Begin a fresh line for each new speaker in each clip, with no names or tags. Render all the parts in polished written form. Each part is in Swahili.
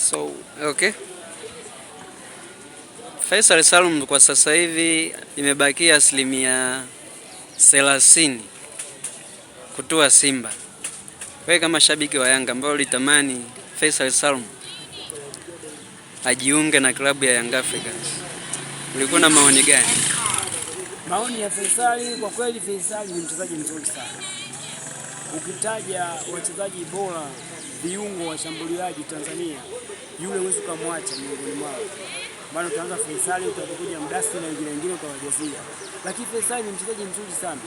So, okay. Faisal Salum kwa sasa hivi imebakia 30% kutua Simba. Wewe kama shabiki wa Yanga ambao ulitamani Faisal Salum ajiunge na klabu ya Young Africans, ulikuwa na maoni gani?
Maoni ya Faisal, kwa kweli Faisal ni mchezaji mzuri sana. Ukitaja wachezaji bora viungo washambuliaji Tanzania, yule huwezi kumwacha miongoni mwao. Maana utaanza Faisal, utakuja Mdasi na wengine utawajazia. Lakini Faisal ni mchezaji mzuri sana.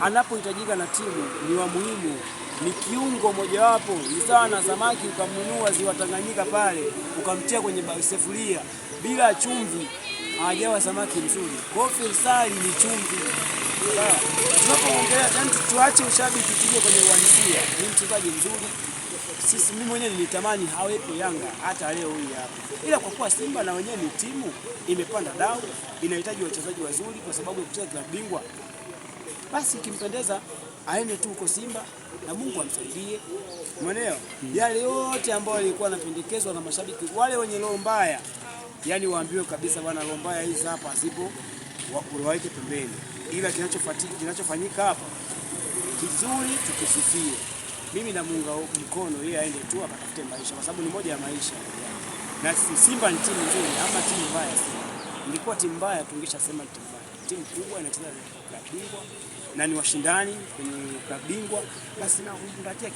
Anapohitajika na timu ni wa muhimu. Ni kiungo mojawapo. Ni sawa na samaki ukamnunua ziwa Tanganyika pale, ukamtia kwenye sufuria bila chumvi, hajawa samaki mzuri. Kwa hiyo Faisal ni chumvi. Tunapoongelea tuache ushabiki tuje kwenye uhalisia. Ni mchezaji mzuri. Mimi mwenyewe nilitamani hawepo Yanga hata leo hii hapa. Ila kwa kuwa Simba na wenyewe ni timu imepanda dau, inahitaji wachezaji wazuri kwa sababu ya kucheza klabu bingwa. Basi kimpendeza aende tu huko Simba na Mungu amsaidie. Umeelewa? Yale yote ambayo yalikuwa yanapendekezwa na mashabiki wale wenye roho mbaya, yani waambiwe kabisa bwana, roho mbaya hizi hapa asipo wakuleweke pembeni. Ila kinachofanyika hapa kizuri tukisifie. Mimi namuunga mkono yeye aende tu akatafute maisha kwa sababu ni moja ya maisha. Na Simba ni timu nzuri ama timu mbaya Simba. Ingekuwa timu mbaya tungeshasema timu mbaya. Timu kubwa inacheza klabu bingwa na ni washindani kwenye klabu bingwa, basi na kumbatia